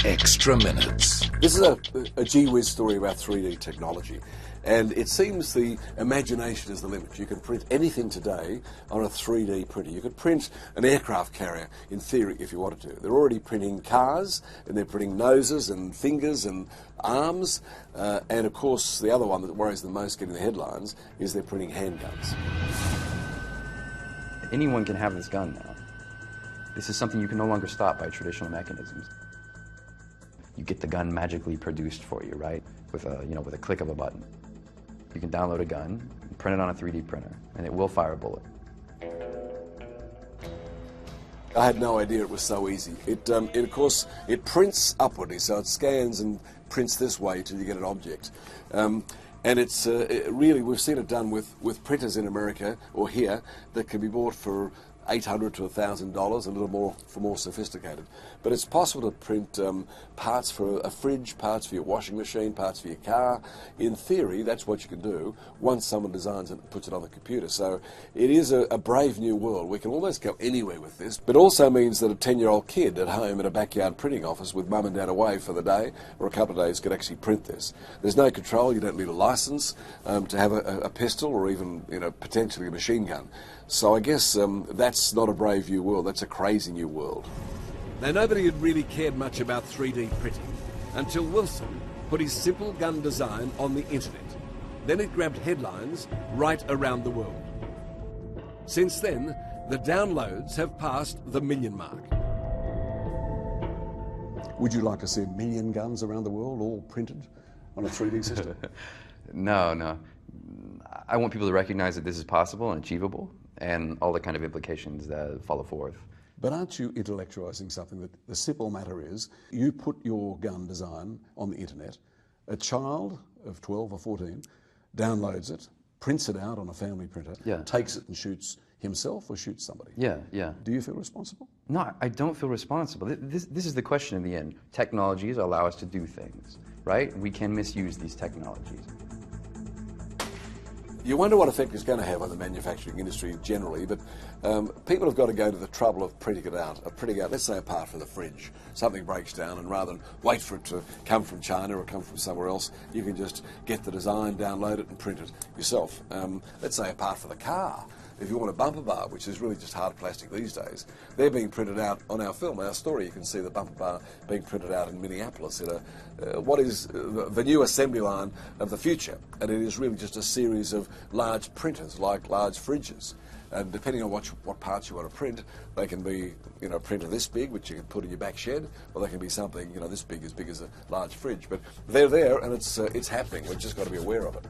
extra minutes. This is a gee whiz story about 3D technology. And it seems the imagination is the limit. You can print anything today on a 3D printer. You could print an aircraft carrier, in theory, if you wanted to. They're already printing cars, and they're printing noses and fingers and arms. And of course, the other one that worries the most getting the headlines is they're printing handguns. Anyone can have this gun now. This is something you can no longer stop by traditional mechanisms. You get the gun magically produced for you, right? With a click of a button. You can download a gun, print it on a 3D printer, and it will fire a bullet. I had no idea it was so easy. Of course, it prints upwardly, so it scans and prints this way till you get an object. And it's really, we've seen it done with printers in America or here that can be bought for $800 to $1,000, a little more for more sophisticated. But it's possible to print parts for a fridge, parts for your washing machine, parts for your car. In theory, that's what you can do once someone designs it and puts it on the computer. So it is a brave new world. We can almost go anywhere with this. But it also means that a 10-year-old kid at home in a backyard printing office with mum and dad away for the day or a couple of days could actually print this. There's no control. You don't need a license to have a pistol or even potentially a machine gun. So I guess that's not a brave new world, that's a crazy new world. Now, nobody had really cared much about 3D printing until Wilson put his simple gun design on the internet. Then it grabbed headlines right around the world. Since then, the downloads have passed the million mark. Would you like to see 1 million guns around the world all printed on a 3D system? No. I want people to recognize that this is possible and achievable, and all the kind of implications that follow forth. But aren't you intellectualizing something that the simple matter is, you put your gun design on the internet, a child of 12 or 14 downloads it, prints it out on a family printer, takes it and shoots himself or shoots somebody? Yeah. Do you feel responsible? No, I don't feel responsible. This is the question in the end. Technologies allow us to do things, right? We can misuse these technologies. You wonder what effect it's going to have on the manufacturing industry generally, but people have got to go to the trouble of printing it out, let's say, a part for the fridge. Something breaks down, and rather than wait for it to come from China or come from somewhere else, you can just get the design, download it, and print it yourself. Let's say a part for the car. If you want a bumper bar, which is really just hard plastic these days, they're being printed out on our film, our story. You can see the bumper bar being printed out in Minneapolis in what is the new assembly line of the future. And it is really just a series of large printers, like large fridges. And depending on what parts you want to print, they can be a printer this big, which you can put in your back shed, or they can be something this big as a large fridge. But they're there, and it's happening. We've just got to be aware of it.